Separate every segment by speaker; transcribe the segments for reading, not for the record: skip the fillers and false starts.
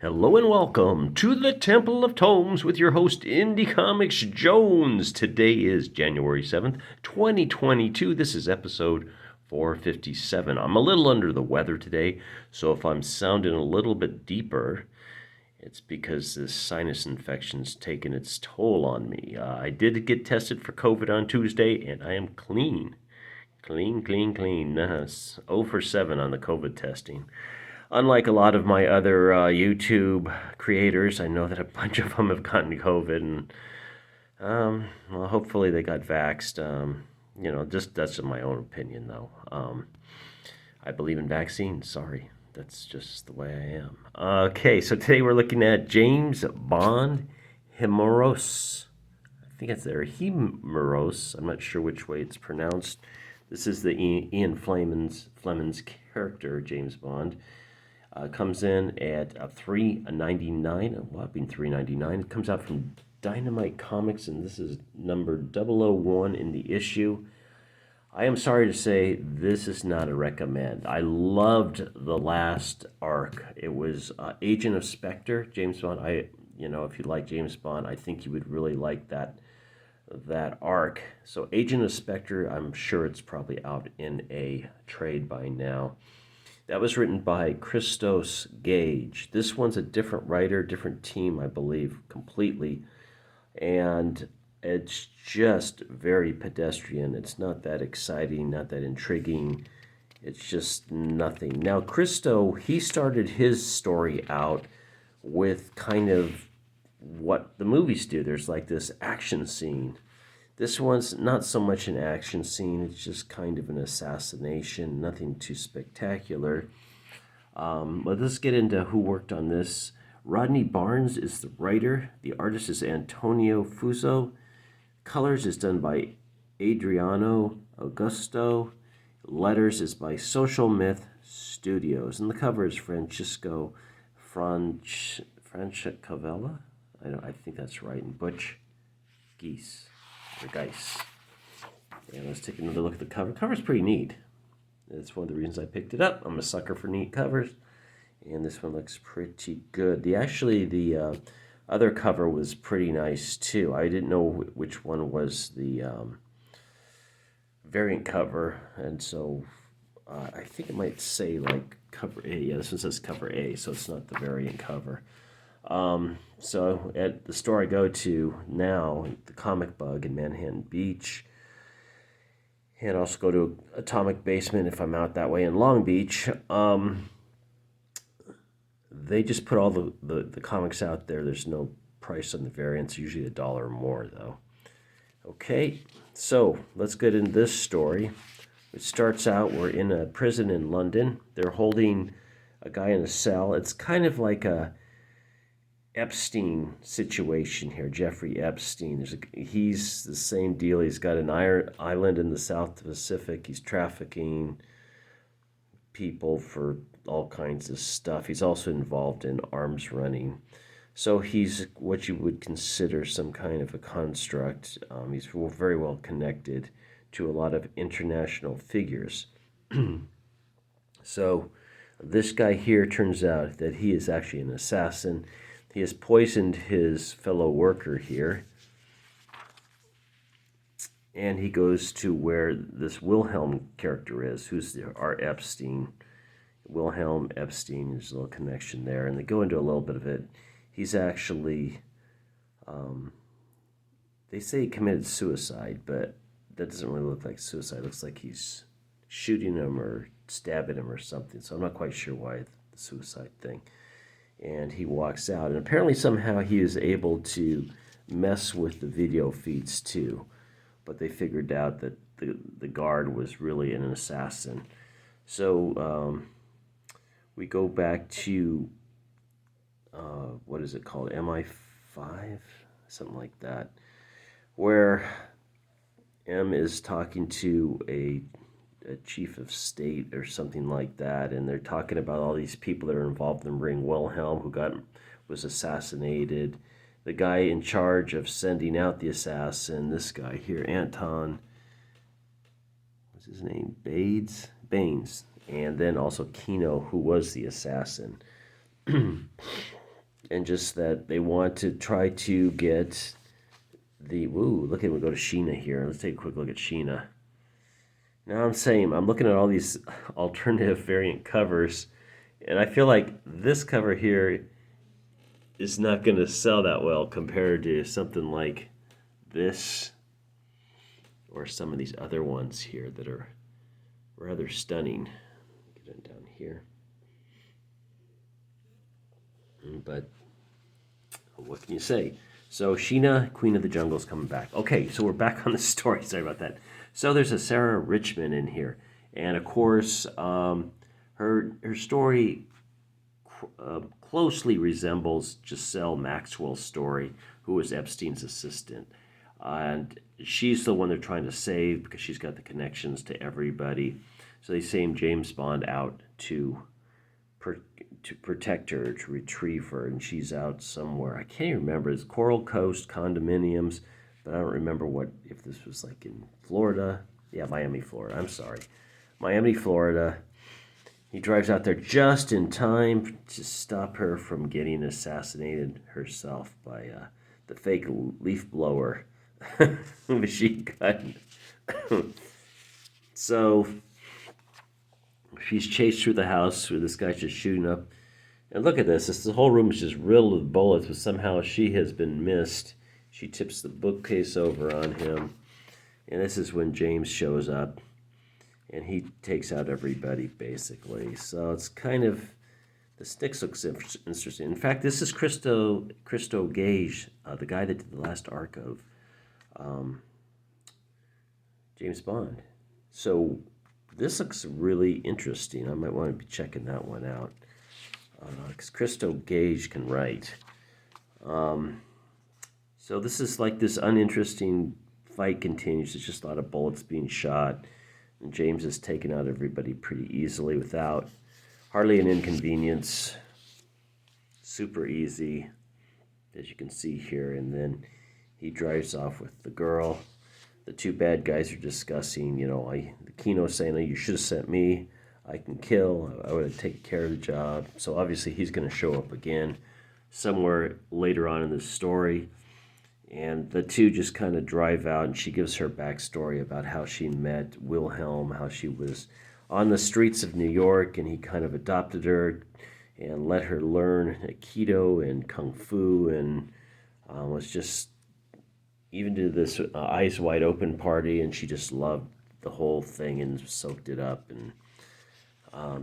Speaker 1: Hello and welcome to the Temple of Tomes with your host, Indie Comics Jones. Today is January 7th, 2022. This is episode 457. I'm a little under the weather today, so if I'm sounding a little bit deeper, it's because this sinus infection's taken its toll on me. I did get tested for COVID on Tuesday, and I am clean. Clean. 0 for 7 on the COVID testing. Unlike a lot of my other YouTube creators, I know that a bunch of them have gotten COVID, and well, hopefully they got vaxxed. Just that's my own opinion, though. I believe in vaccines. Sorry, that's just the way I am. Okay, so today we're looking at James Bond, Himeros. I think it's there, Himeros. I'm not sure which way it's pronounced. This is the Ian Fleming's character, James Bond. Comes in at $3.99, a whopping $3.99. It comes out from Dynamite Comics, and this is number 001 in the issue. I am sorry to say this is not a recommend. I loved the last arc. It was Agent of Spectre, James Bond. If you like James Bond, I think you would really like that arc. So Agent of Spectre, I'm sure it's probably out in a trade by now. That was written by Christos Gage. This one's a different writer, different team, I believe, completely. And it's just very pedestrian. It's not that exciting, not that intriguing. It's just nothing. Now, Christo, he started his story out with kind of what the movies do. There's like this action scene. This one's not so much an action scene, it's just kind of an assassination, nothing too spectacular. But let's get into who worked on this. Rodney Barnes is the writer. The artist is Antonio Fuso. Colors is done by Adriano Augusto. Letters is by Social Myth Studios. And the cover is Francisco Francescavella. I think that's right. And Butch Geese. And let's take another look at the cover. The cover's pretty neat. That's one of the reasons I picked it up. I'm a sucker for neat covers. And this one looks pretty good. The other cover was pretty nice too. I didn't know which one was the variant cover. And so I think it might say like cover A. Yeah, this one says cover A, so it's not the variant cover. So at the store I go to now, the Comic Bug in Manhattan Beach, and also go to Atomic Basement if I'm out that way in Long Beach, they just put all the comics out there. There's no price on the variants, usually $1 or more though. Okay, so let's get into this story. It starts out, we're in a prison in London. They're holding a guy in a cell. It's kind of like a Epstein situation here, Jeffrey Epstein. He's the same deal. He's got an island in the South Pacific. He's trafficking people for all kinds of stuff. He's also involved in arms running. So he's what you would consider some kind of a construct. He's very well connected to a lot of international figures. So this guy here turns out that he is actually an assassin. He has poisoned his fellow worker here. And he goes to where this Wilhelm character is, who's our Epstein. Wilhelm Epstein, there's a little connection there. And they go into a little bit of it. He's actually, they say he committed suicide, but that doesn't really look like suicide. It looks like he's shooting him or stabbing him or something. So I'm not quite sure why the suicide thing. And he walks out. And apparently somehow he is able to mess with the video feeds too. But they figured out that the guard was really an assassin. So we go back to, what is it called? MI5? Something like that. Where M is talking to a chief of state or something like that, and they're talking about all these people that are involved in the ring. Wilhelm, who was assassinated, the guy in charge of sending out the assassin, this guy here, Anton, what's his name, Baines, and then also Kino, who was the assassin. and just that they want to try to get look at, we'll go to Sheena here. Let's take a quick look at Sheena. Now I'm looking at all these alternative variant covers, and I feel like this cover here is not going to sell that well compared to something like this or some of these other ones here that are rather stunning. Get it down here. But what can you say? So Sheena, Queen of the Jungle, is coming back. Okay, so we're back on the story. Sorry about that. So there's a Sarah Richmond in here, and of course, her story closely resembles Giselle Maxwell's story, who was Epstein's assistant, and she's the one they're trying to save because she's got the connections to everybody. So they send James Bond out to protect her, to retrieve her, and she's out somewhere. I can't even remember. It's Coral Coast condominiums, but I don't remember if this was like in Florida. Yeah, Miami, Florida. I'm sorry. Miami, Florida. He drives out there just in time to stop her from getting assassinated herself by the fake leaf blower machine gun. So she's chased through the house where this guy's just shooting up. And look at this. The whole room is just riddled with bullets, but somehow she has been missed. She tips the bookcase over on him. And this is when James shows up. And he takes out everybody, basically. So it's kind of... The sticks looks interesting. In fact, this is Christo Gage, the guy that did the last arc of James Bond. So this looks really interesting. I might want to be checking that one out. Because Christo Gage can write. So this is like this uninteresting fight continues. There's just a lot of bullets being shot. And James is taking out everybody pretty easily without hardly an inconvenience. Super easy, as you can see here. And then he drives off with the girl. The two bad guys are discussing, the Kino's saying, you should have sent me. I can kill. I would have taken care of the job. So obviously he's going to show up again somewhere later on in the story. And the two just kind of drive out, and she gives her backstory about how she met Wilhelm, how she was on the streets of New York, and he kind of adopted her and let her learn Aikido and Kung Fu, and was just even to this Eyes Wide Open party, and she just loved the whole thing and soaked it up. And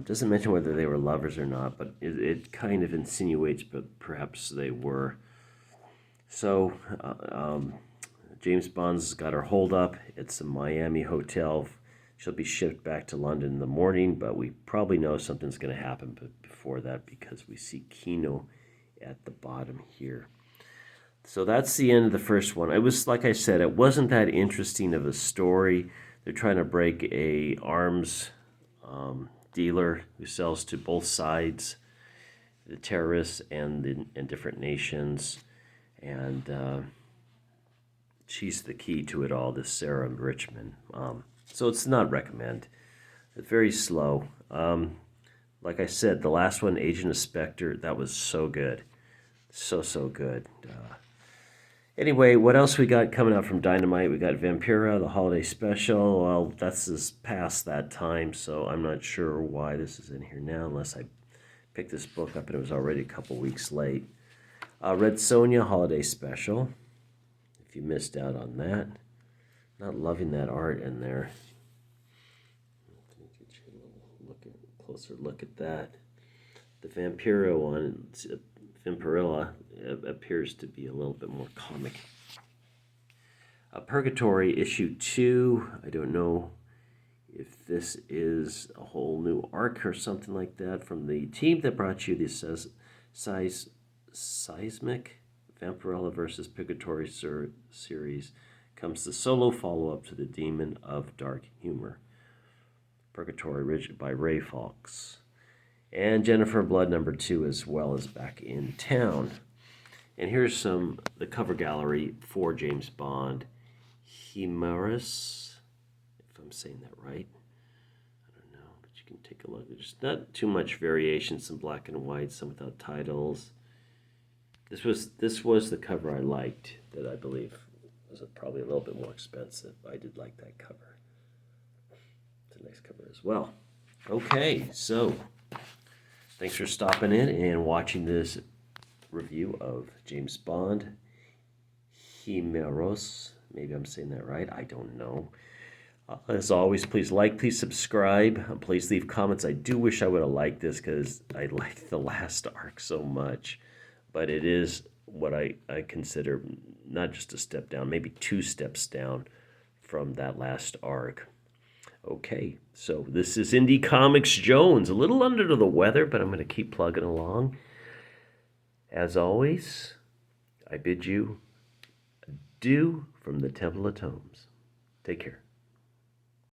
Speaker 1: doesn't mention whether they were lovers or not, but it kind of insinuates, but perhaps they were. So James Bond's got her holed up. It's a Miami hotel. She'll be shipped back to London in the morning, but we probably know something's going to happen before that because we see Kino at the bottom here. So that's the end of the first one. It was, like I said, it wasn't that interesting of a story. They're trying to break a arms dealer who sells to both sides, the terrorists and different nations. And she's the key to it all, this Sarah Richmond. So it's not recommend. It's very slow. Like I said, the last one, Agent of Spectre, that was so good. So good. Anyway, what else we got coming out from Dynamite? We got Vampira, the holiday special. Well, that's past that time, so I'm not sure why this is in here now, unless I picked this book up and it was already a couple weeks late. Red Sonja holiday special, if you missed out on that. Not loving that art in there. Get you a closer look at that. The Vampira one, Vampirilla, appears to be a little bit more comic. Purgatory issue 2. I don't know if this is a whole new arc or something like that from the team that brought you this Seismic Vampirella versus Purgatory series. Comes the solo follow-up to the Demon of Dark Humor. Purgatory by Ray Fawkes. And Jennifer Blood number 2 as well is back in town. And here's the cover gallery for James Bond. Himeros, if I'm saying that right. I don't know, but you can take a look. There's not too much variation, some black and white, some without titles. This was the cover I liked, that I believe was probably a little bit more expensive. I did like that cover. The next cover as well. Okay, so thanks for stopping in and watching this review of James Bond Himeros. Maybe I'm saying that right. I don't know. As always, please like, please subscribe, please leave comments. I do wish I would have liked this because I liked the last arc so much. But it is what I consider not just a step down, maybe 2 steps down from that last arc. Okay, so this is Indie Comics Jones. A little under the weather, but I'm going to keep plugging along. As always, I bid you adieu from the Temple of Tomes. Take care.